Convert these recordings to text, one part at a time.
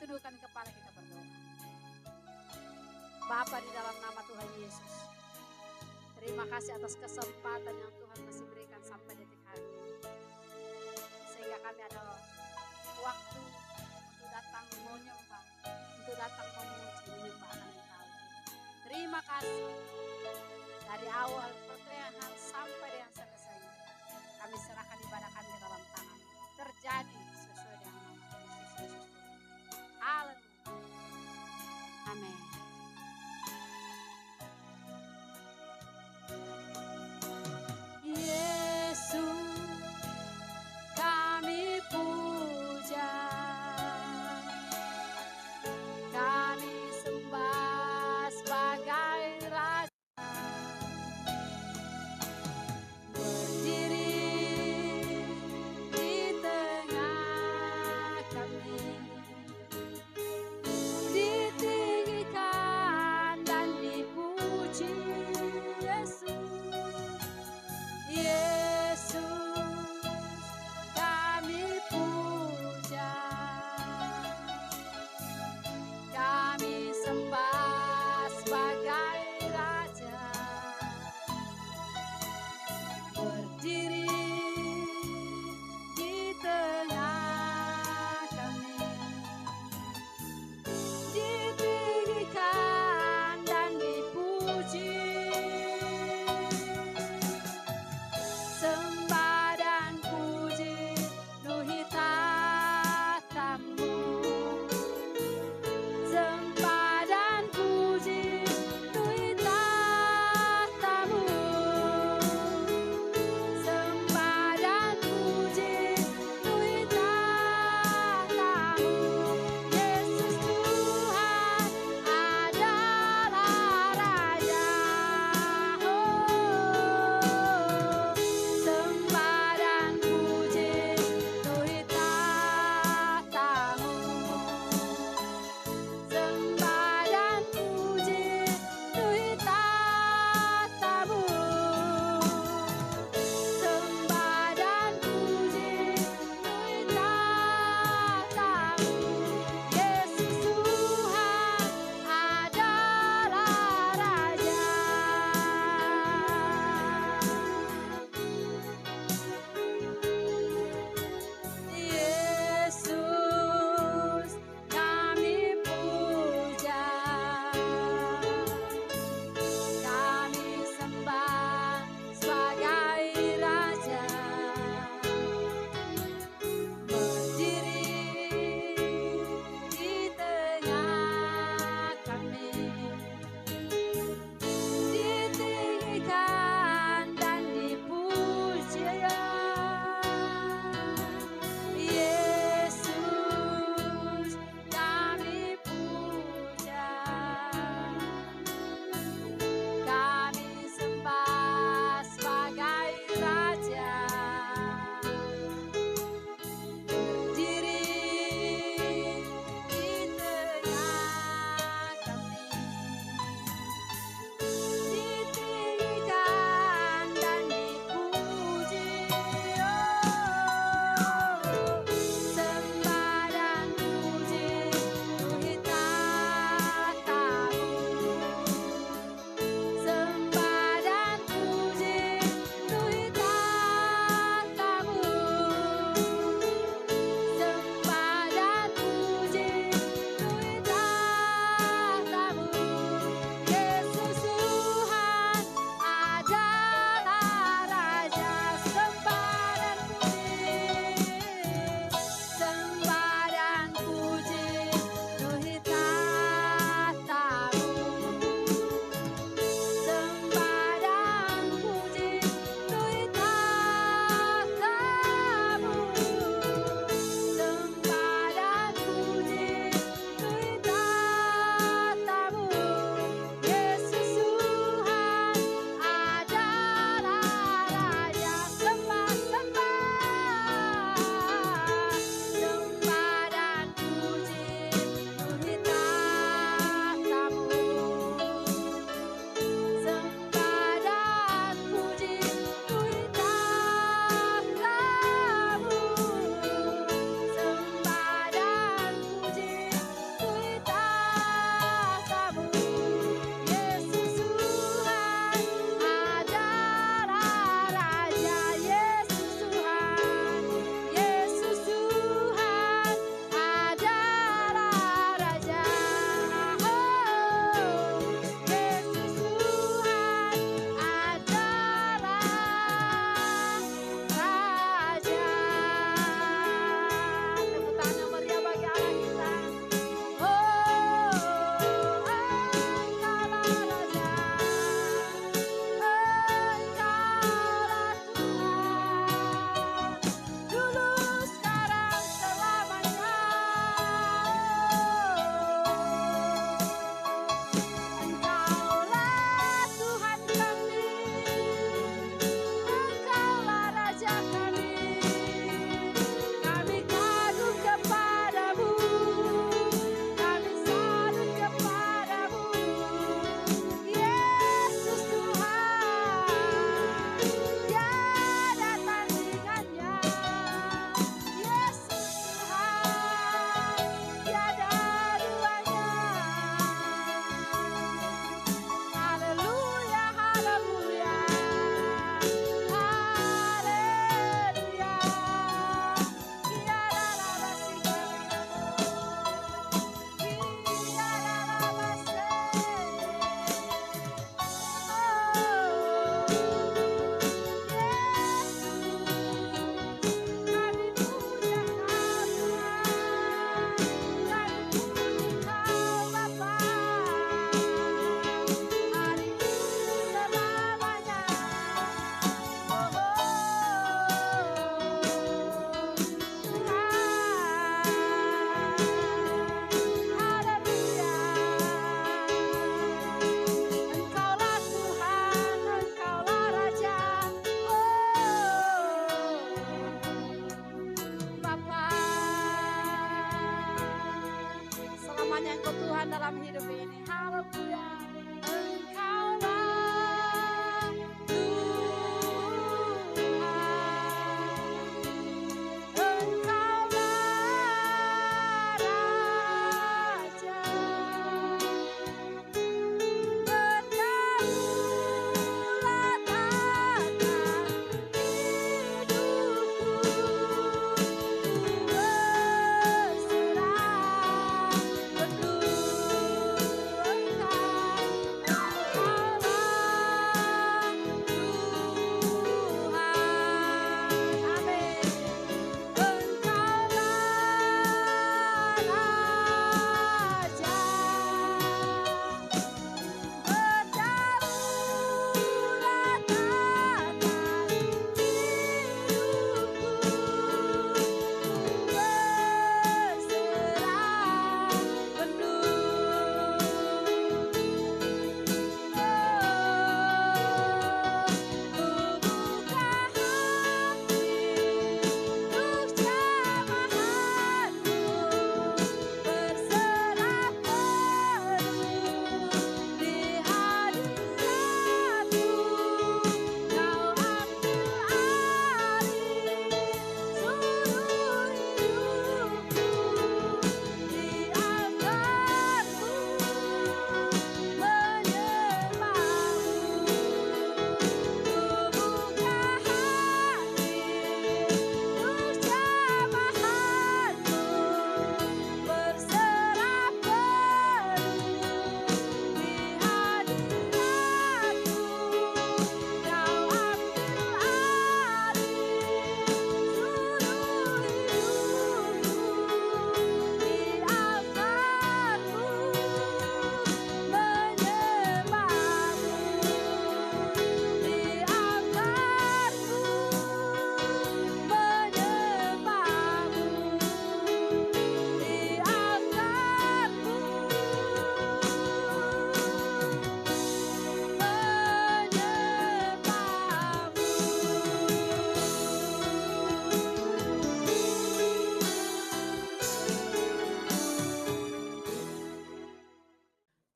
tundukkan kepala kita berdoa. Bapa di dalam nama Tuhan Yesus, terima kasih atas kesempatan yang Tuhan masih berikan sampai detik hari ini. Sehingga kami ada waktu untuk datang menyembah, untuk datang memuji, menyembahkan Engkau. Terima kasih. Dari awal pertengahan sampai dengan selesai, kami serahkan ibadah kami ke dalam tangan. Terjadi sesuai dengan nama Yesus Kristus. Haleluya. Amin. Yesus, kami puja, kami sembah sebagai Raja. Ditinggikan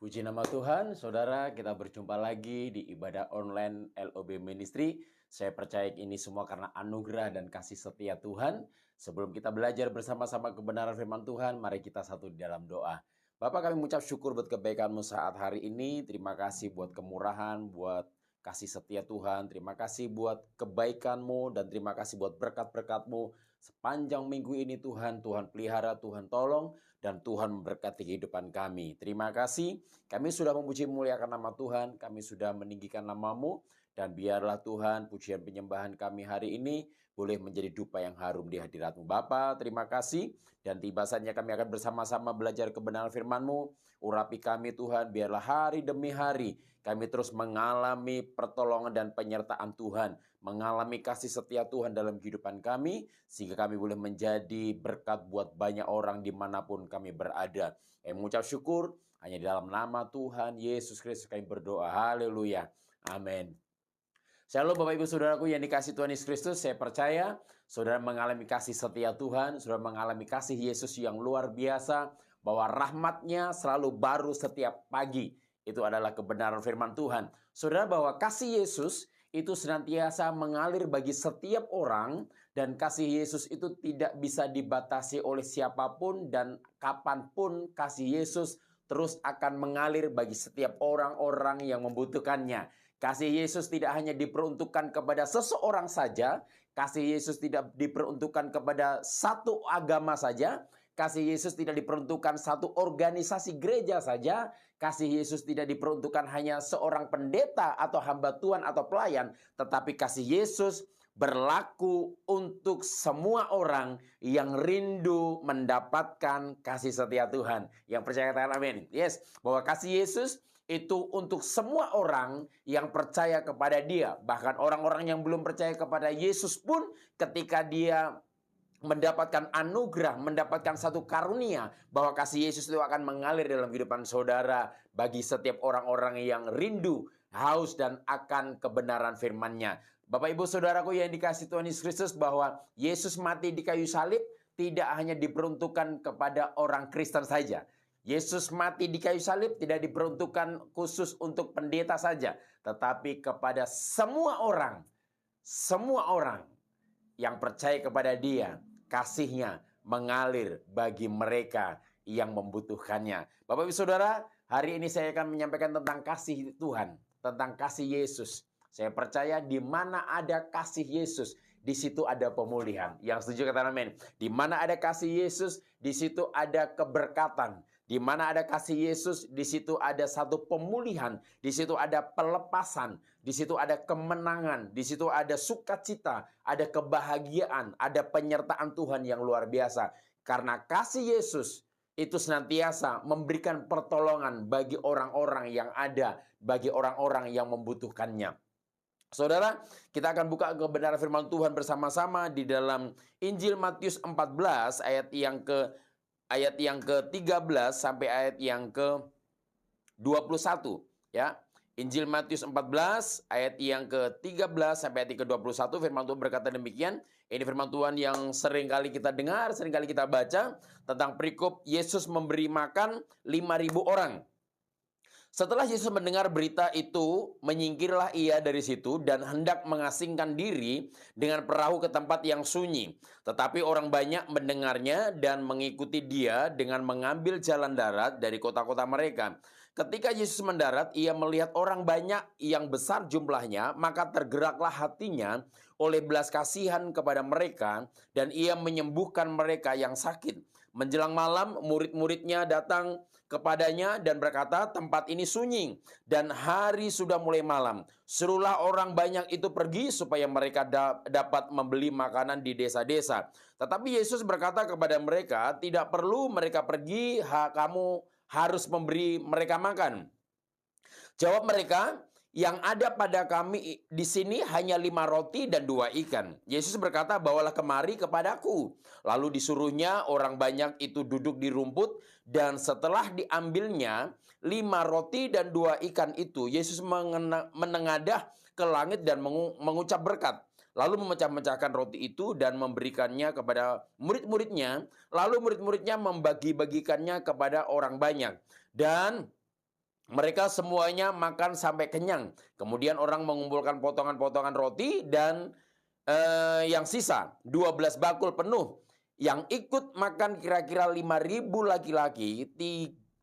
Puji nama Tuhan, saudara, kita berjumpa lagi di ibadah online LOB Ministry. Saya percaya ini semua karena anugerah dan kasih setia Tuhan. Sebelum kita belajar bersama-sama kebenaran firman Tuhan, mari kita satu di dalam doa. Bapak, kami mengucap syukur buat kebaikan-Mu saat hari ini. Terima kasih buat kemurahan, buat kasih setia Tuhan. Terima kasih buat kebaikan-Mu dan terima kasih buat berkat-berkat-Mu. Sepanjang minggu ini Tuhan pelihara, Tuhan tolong, dan Tuhan memberkati kehidupan kami. Terima kasih. Kami sudah memuji memuliakan nama Tuhan, kami sudah meninggikan nama-Mu, dan biarlah Tuhan pujian penyembahan kami hari ini boleh menjadi dupa yang harum di hadirat-Mu. Bapa, terima kasih, dan tiba saatnya kami akan bersama-sama belajar kebenaran firman-Mu. Urapi kami Tuhan, biarlah hari demi hari kami terus mengalami pertolongan dan penyertaan Tuhan, mengalami kasih setia Tuhan dalam kehidupan kami, sehingga kami boleh menjadi berkat buat banyak orang dimanapun kami berada. Kami mengucap syukur, hanya di dalam nama Tuhan Yesus Kristus kami berdoa. Haleluya. Amin. Shalom Bapak Ibu Saudaraku yang dikasih Tuhan Yesus Kristus. Saya percaya saudara mengalami kasih setia Tuhan, saudara mengalami kasih Yesus yang luar biasa, bahwa rahmat-Nya selalu baru setiap pagi. Itu adalah kebenaran firman Tuhan. Saudara, bahwa kasih Yesus itu senantiasa mengalir bagi setiap orang, dan kasih Yesus itu tidak bisa dibatasi oleh siapapun, dan kapanpun kasih Yesus terus akan mengalir bagi setiap orang-orang yang membutuhkannya. Kasih Yesus tidak hanya diperuntukkan kepada seseorang saja, kasih Yesus tidak diperuntukkan kepada satu agama saja, kasih Yesus tidak diperuntukkan satu organisasi gereja saja, kasih Yesus tidak diperuntukkan hanya seorang pendeta atau hamba Tuhan atau pelayan, tetapi kasih Yesus berlaku untuk semua orang yang rindu mendapatkan kasih setia Tuhan. Yang percaya katakan amin. Yes, bahwa kasih Yesus itu untuk semua orang yang percaya kepada Dia. Bahkan orang-orang yang belum percaya kepada Yesus pun ketika dia mendapatkan anugerah, mendapatkan satu karunia bahwa kasih Yesus itu akan mengalir dalam kehidupan saudara bagi setiap orang-orang yang rindu, haus dan akan kebenaran firman-Nya. Bapak Ibu Saudaraku yang dikasihi Tuhan Yesus Kristus, bahwa Yesus mati di kayu salib tidak hanya diperuntukkan kepada orang Kristen saja. Yesus mati di kayu salib tidak diperuntukkan khusus untuk pendeta saja, tetapi kepada semua orang yang percaya kepada Dia. Kasih-Nya mengalir bagi mereka yang membutuhkannya. Bapak Ibu Saudara, hari ini saya akan menyampaikan tentang kasih Tuhan, tentang kasih Yesus. Saya percaya di mana ada kasih Yesus, di situ ada pemulihan. Yang setuju katakan amin. Di mana ada kasih Yesus, di situ ada keberkatan. Di mana ada kasih Yesus, di situ ada satu pemulihan, di situ ada pelepasan, di situ ada kemenangan, di situ ada sukacita, ada kebahagiaan, ada penyertaan Tuhan yang luar biasa. Karena kasih Yesus itu senantiasa memberikan pertolongan bagi orang-orang yang ada, bagi orang-orang yang membutuhkannya. Saudara, kita akan buka kebenaran firman Tuhan bersama-sama di dalam Injil Matius 14 ayat yang ke-13 sampai ayat yang ke-21 ya. Injil Matius 14 ayat yang ke-13 sampai ayat ke-21, firman Tuhan berkata demikian. Ini firman Tuhan yang sering kali kita dengar, sering kali kita baca tentang perikop Yesus memberi makan 5.000 orang. Setelah Yesus mendengar berita itu, menyingkirlah ia dari situ dan hendak mengasingkan diri dengan perahu ke tempat yang sunyi. Tetapi orang banyak mendengarnya dan mengikuti dia dengan mengambil jalan darat dari kota-kota mereka. Ketika Yesus mendarat, ia melihat orang banyak yang besar jumlahnya, maka tergeraklah hatinya oleh belas kasihan kepada mereka, dan ia menyembuhkan mereka yang sakit. Menjelang malam, murid-muridnya datang kepadanya dan berkata, tempat ini sunyi dan hari sudah mulai malam. Suruhlah orang banyak itu pergi supaya mereka dapat membeli makanan di desa-desa. Tetapi Yesus berkata kepada mereka, tidak perlu mereka pergi, kamu harus memberi mereka makan. Jawab mereka, yang ada pada kami di sini hanya 5 roti dan 2 ikan. Yesus berkata, bawalah kemari kepadaku. Lalu disuruhnya orang banyak itu duduk di rumput, dan setelah diambilnya 5 roti dan 2 ikan itu, Yesus menengadah ke langit dan mengucap berkat. Lalu memecah-mecahkan roti itu dan memberikannya kepada murid-muridnya. Lalu murid-muridnya membagi-bagikannya kepada orang banyak. Dan Mereka semuanya makan sampai kenyang. Kemudian orang mengumpulkan potongan-potongan roti dan yang sisa 12 bakul penuh. Yang ikut makan kira-kira 5.000 laki-laki,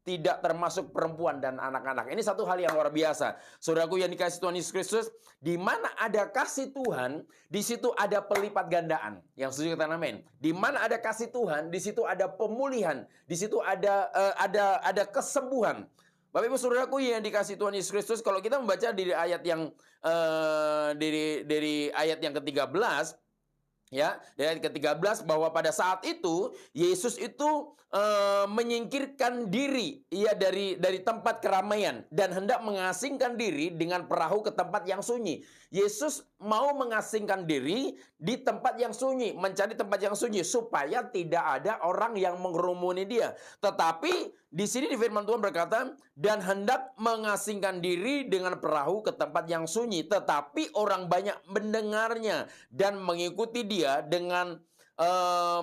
tidak termasuk perempuan dan anak-anak. Ini satu hal yang luar biasa. Saudaraku yang dikasihi Tuhan Yesus Kristus, di mana ada kasih Tuhan, di situ ada pelipat gandaan. Yang setuju katakan amin. Di mana ada kasih Tuhan, di situ ada pemulihan, di situ ada kesembuhan. Bapak Ibu Saudaraku yang dikasihi Tuhan Yesus Kristus, kalau kita membaca dari ayat yang dari ayat yang ke-13, ya, dari ayat ke-13 bahwa pada saat itu Yesus itu menyingkirkan diri ya dari tempat keramaian dan hendak mengasingkan diri dengan perahu ke tempat yang sunyi. Yesus mau mengasingkan diri di tempat yang sunyi, mencari tempat yang sunyi supaya tidak ada orang yang mengerumuni dia. Tetapi di sini di firman Tuhan berkata, dan hendak mengasingkan diri dengan perahu ke tempat yang sunyi, tetapi orang banyak mendengarnya dan mengikuti dia dengan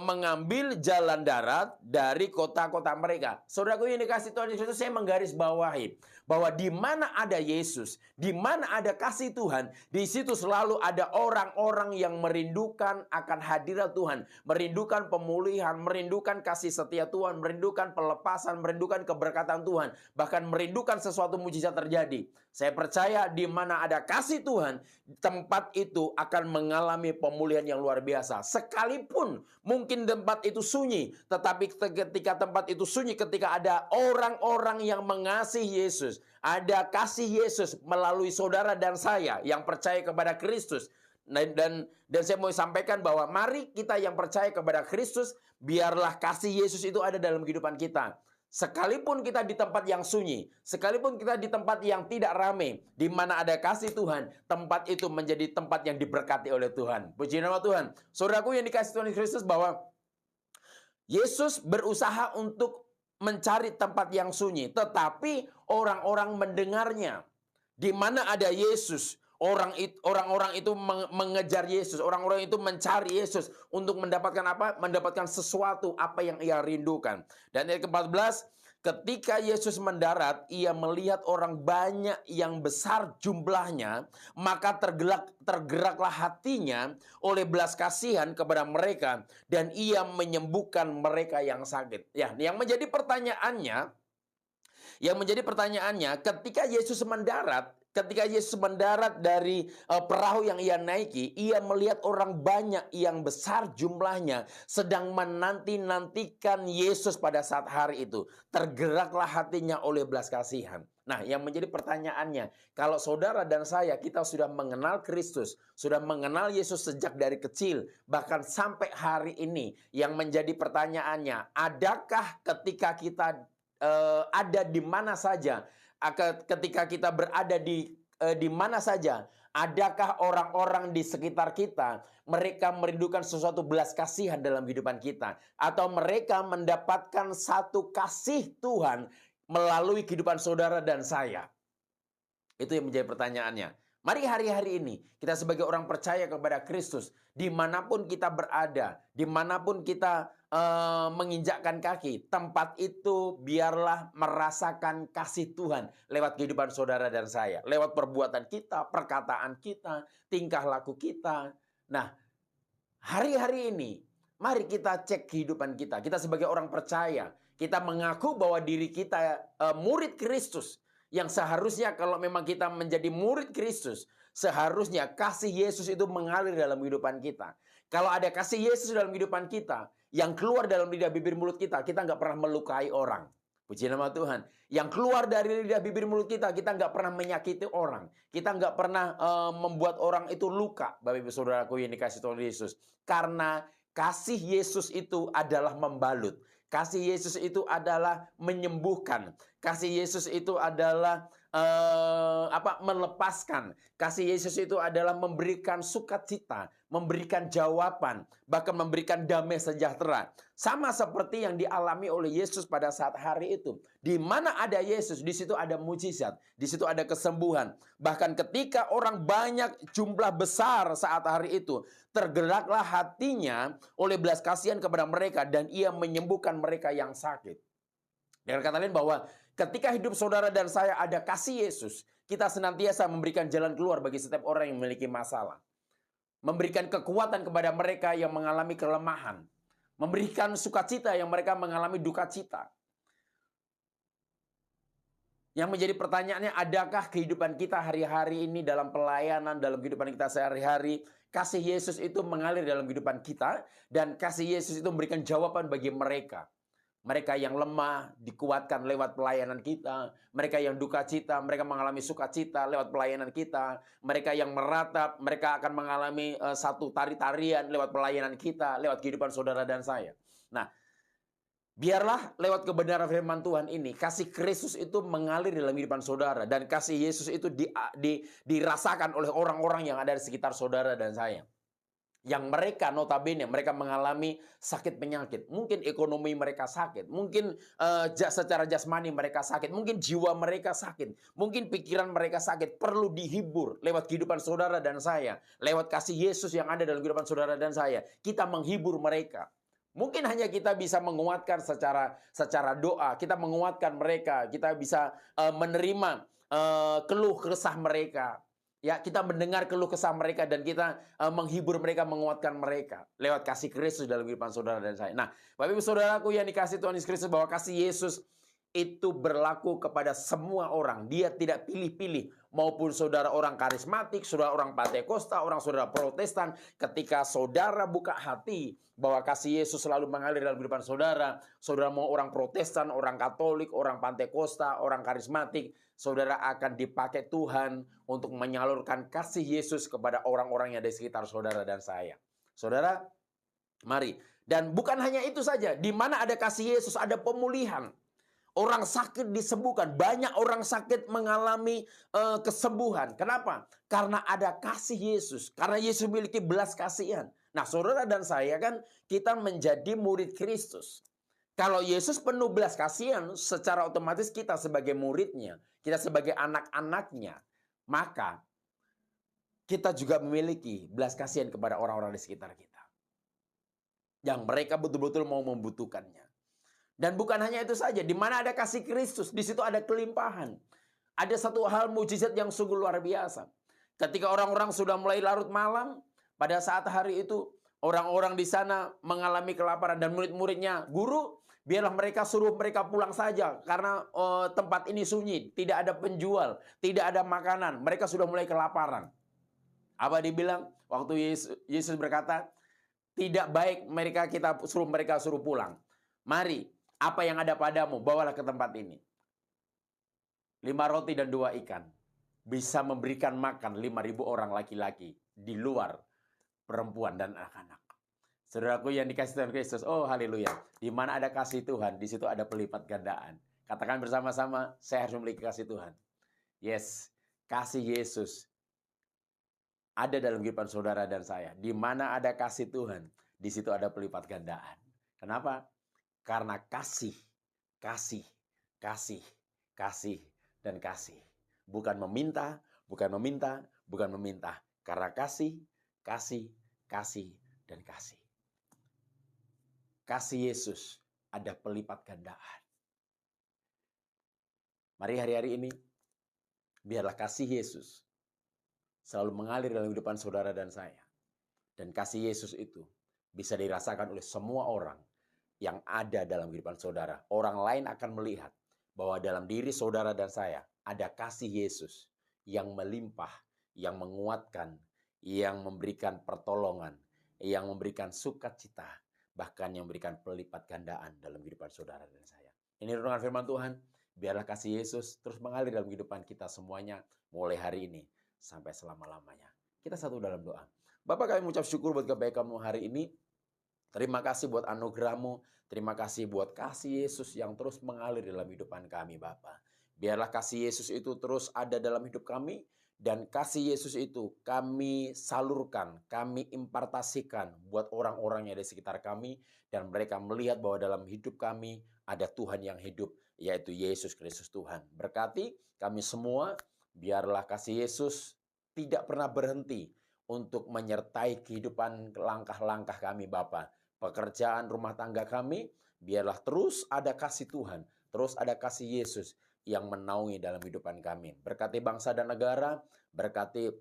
mengambil jalan darat dari kota-kota mereka. Saudaraku yang dikasihi Tuhan Yesus, saya menggarisbawahi bahwa di mana ada Yesus, di mana ada kasih Tuhan, di situ selalu ada orang-orang yang merindukan akan hadirat Tuhan, merindukan pemulihan, merindukan kasih setia Tuhan, merindukan pelepasan, merindukan keberkatan Tuhan, bahkan merindukan sesuatu mujizat terjadi. Saya percaya di mana ada kasih Tuhan, tempat itu akan mengalami pemulihan yang luar biasa. Sekalipun mungkin tempat itu sunyi, tetapi ketika tempat itu sunyi, ketika ada orang-orang yang mengasihi Yesus, ada kasih Yesus melalui saudara dan saya yang percaya kepada Kristus. Dan saya mau sampaikan bahwa mari kita yang percaya kepada Kristus, biarlah kasih Yesus itu ada dalam kehidupan kita. Sekalipun kita di tempat yang sunyi, sekalipun kita di tempat yang tidak ramai, di mana ada kasih Tuhan, tempat itu menjadi tempat yang diberkati oleh Tuhan. Puji nama Tuhan. Saudaraku yang dikasihi Tuhan Kristus, bahwa Yesus berusaha untuk mencari tempat yang sunyi, tetapi orang-orang mendengarnya. Di mana ada Yesus, orang-orang itu mengejar Yesus, orang-orang itu mencari Yesus untuk mendapatkan apa? Mendapatkan sesuatu apa yang ia rindukan. Dan ayat ke-14, ketika Yesus mendarat, ia melihat orang banyak yang besar jumlahnya, maka tergeraklah hatinya oleh belas kasihan kepada mereka, dan ia menyembuhkan mereka yang sakit. Ya, yang menjadi pertanyaannya, ketika Yesus mendarat dari perahu yang ia naiki, ia melihat orang banyak yang besar jumlahnya sedang menanti-nantikan Yesus pada saat hari itu. Tergeraklah hatinya oleh belas kasihan. Nah, yang menjadi pertanyaannya, kalau saudara dan saya, kita sudah mengenal Kristus, sudah mengenal Yesus sejak dari kecil, bahkan sampai hari ini, yang menjadi pertanyaannya, adakah ketika kita ada di mana saja, ketika kita berada di mana saja, adakah orang-orang di sekitar kita mereka merindukan sesuatu belas kasihan dalam kehidupan kita, atau mereka mendapatkan satu kasih Tuhan melalui kehidupan saudara dan saya? Itu yang menjadi pertanyaannya. Mari hari-hari ini kita sebagai orang percaya kepada Kristus, dimanapun kita berada, dimanapun kita menginjakkan kaki, tempat itu biarlah merasakan kasih Tuhan lewat kehidupan saudara dan saya, lewat perbuatan kita, perkataan kita, tingkah laku kita. Nah, hari-hari ini mari kita cek kehidupan kita. Kita sebagai orang percaya, kita mengaku bahwa diri kita murid Kristus, yang seharusnya kalau memang kita menjadi murid Kristus, seharusnya kasih Yesus itu mengalir dalam kehidupan kita. Kalau ada kasih Yesus dalam kehidupan kita, yang keluar dalam lidah bibir mulut kita nggak pernah melukai orang. Puji nama Tuhan. Yang keluar dari lidah bibir mulut kita nggak pernah menyakiti orang. Kita nggak pernah membuat orang itu luka. Bapak Ibu Saudaraku yang dikasihi Tuhan Yesus. Karena kasih Yesus itu adalah membalut. Kasih Yesus itu adalah menyembuhkan. Kasih Yesus itu adalah melepaskan. Kasih Yesus itu adalah memberikan sukacita, memberikan jawaban, bahkan memberikan damai sejahtera. Sama seperti yang dialami oleh Yesus pada saat hari itu. Di mana ada Yesus, di situ ada mujizat, di situ ada kesembuhan. Bahkan ketika orang banyak jumlah besar saat hari itu, tergeraklah hatinya oleh belas kasihan kepada mereka dan ia menyembuhkan mereka yang sakit. Dengan kata lain bahwa Ketika hidup saudara dan saya ada kasih Yesus, kita senantiasa memberikan jalan keluar bagi setiap orang yang memiliki masalah. Memberikan kekuatan kepada mereka yang mengalami kelemahan. Memberikan sukacita yang mereka mengalami duka cita. Yang menjadi pertanyaannya, adakah kehidupan kita hari-hari ini dalam pelayanan, dalam kehidupan kita sehari-hari, kasih Yesus itu mengalir dalam kehidupan kita, dan kasih Yesus itu memberikan jawaban bagi mereka. Mereka yang lemah dikuatkan lewat pelayanan kita. Mereka yang duka cita, mereka mengalami sukacita lewat pelayanan kita. Mereka yang meratap, mereka akan mengalami satu tari-tarian lewat pelayanan kita, lewat kehidupan saudara dan saya. Nah, biarlah lewat kebenaran firman Tuhan ini, kasih Kristus itu mengalir dalam kehidupan saudara. Dan kasih Yesus itu dirasakan oleh orang-orang yang ada di sekitar saudara dan saya. Yang mereka notabene, mereka mengalami sakit penyakit. Mungkin ekonomi mereka sakit. Mungkin secara jasmani mereka sakit. Mungkin jiwa mereka sakit. Mungkin pikiran mereka sakit. Perlu dihibur lewat kehidupan saudara dan saya. Lewat kasih Yesus yang ada dalam kehidupan saudara dan saya. Kita menghibur mereka. Mungkin hanya kita bisa menguatkan secara doa. Kita menguatkan mereka. Kita bisa menerima keluh kesah mereka. Ya, kita mendengar keluh kesah mereka dan kita menghibur mereka, menguatkan mereka lewat kasih Kristus dalam kehidupan saudara dan saya. Nah, Bapak Ibu Saudaraku yang dikasih Tuhan Yesus Kristus, bahwa kasih Yesus itu berlaku kepada semua orang. Dia tidak pilih-pilih, maupun saudara orang karismatik, saudara orang Pantekosta, saudara Protestan. Ketika saudara buka hati bahwa kasih Yesus selalu mengalir dalam kehidupan saudara, saudara mau orang Protestan, orang Katolik, orang Pantekosta, orang karismatik, saudara akan dipakai Tuhan untuk menyalurkan kasih Yesus kepada orang-orang yang ada di sekitar saudara dan saya. Saudara, mari. Dan bukan hanya itu saja. Di mana ada kasih Yesus, ada pemulihan. Orang sakit disembuhkan. Banyak orang sakit mengalami kesembuhan. Kenapa? Karena ada kasih Yesus. Karena Yesus memiliki belas kasihan. Nah, saudara dan saya kan, kita menjadi murid Kristus. Kalau Yesus penuh belas kasihan, secara otomatis kita sebagai muridnya, kita sebagai anak-anaknya, maka kita juga memiliki belas kasihan kepada orang-orang di sekitar kita. Yang mereka betul-betul mau membutuhkannya. Dan bukan hanya itu saja, di mana ada kasih Kristus, di situ ada kelimpahan. Ada satu hal mujizat yang sungguh luar biasa. Ketika orang-orang sudah mulai larut malam, pada saat hari itu, orang-orang di sana mengalami kelaparan dan murid-muridnya, "Guru, biarlah mereka suruh mereka pulang saja karena tempat ini sunyi, tidak ada penjual, tidak ada makanan. Mereka sudah mulai kelaparan." Apa dibilang? Waktu Yesus berkata, "Tidak baik kita suruh pulang. Mari, apa yang ada padamu, bawalah ke tempat ini. 5 roti dan 2 ikan. Bisa memberikan makan 5.000 orang laki-laki di luar perempuan dan anak-anak." Saudaraku yang dikasih Tuhan Kristus, oh haleluya. Di mana ada kasih Tuhan, di situ ada pelipat gandaan. Katakan bersama-sama, saya harus memiliki kasih Tuhan. Yes, kasih Yesus ada dalam kehidupan saudara dan saya. Di mana ada kasih Tuhan, di situ ada pelipat gandaan. Kenapa? Karena kasih, dan kasih. Bukan meminta. Karena kasih, dan kasih. Kasih Yesus ada pelipat gandaan. Mari hari-hari ini, biarlah kasih Yesus selalu mengalir dalam kehidupan saudara dan saya. Dan kasih Yesus itu bisa dirasakan oleh semua orang yang ada dalam kehidupan saudara. Orang lain akan melihat bahwa dalam diri saudara dan saya ada kasih Yesus yang melimpah, yang menguatkan, yang memberikan pertolongan, yang memberikan sukacita, bahkan yang memberikan pelipat gandaan dalam kehidupan saudara dan saya. Ini renungan firman Tuhan. Biarlah kasih Yesus terus mengalir dalam kehidupan kita semuanya, mulai hari ini sampai selama-lamanya. Kita satu dalam doa. Bapa, kami mengucap syukur buat kebaikan-Mu hari ini. Terima kasih buat anugerah-Mu. Terima kasih buat kasih Yesus yang terus mengalir dalam kehidupan kami, Bapa. Biarlah kasih Yesus itu terus ada dalam hidup kami. Dan kasih Yesus itu kami salurkan, kami impartasikan buat orang-orang yang ada di sekitar kami. Dan mereka melihat bahwa dalam hidup kami ada Tuhan yang hidup, yaitu Yesus Kristus Tuhan. Berkati kami semua, biarlah kasih Yesus tidak pernah berhenti untuk menyertai kehidupan langkah-langkah kami, Bapa. Pekerjaan rumah tangga kami, biarlah terus ada kasih Tuhan, terus ada kasih Yesus. yang menaungi dalam kehidupan kami. Berkati bangsa dan negara, berkati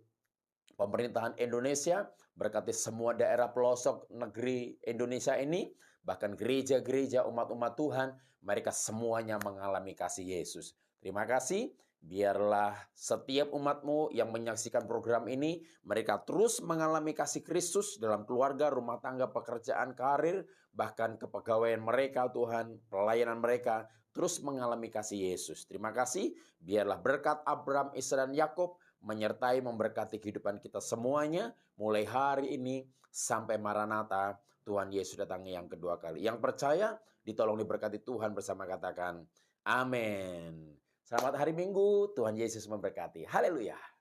pemerintahan Indonesia, berkati semua daerah pelosok negeri Indonesia ini, bahkan gereja-gereja umat-umat Tuhan, mereka semuanya mengalami kasih Yesus. Terima kasih. Biarlah setiap umatmu yang menyaksikan program ini, mereka terus mengalami kasih Kristus dalam keluarga, rumah tangga, pekerjaan, karir, bahkan kepegawaian mereka, Tuhan, pelayanan mereka, terus mengalami kasih Yesus. Terima kasih. Biarlah berkat Abraham, Ishak, dan Yakub menyertai memberkati kehidupan kita semuanya, mulai hari ini sampai Maranatha, Tuhan Yesus datangnya yang kedua kali. Yang percaya, ditolong diberkati Tuhan bersama, katakan amin. Selamat hari Minggu, Tuhan Yesus memberkati. Haleluya.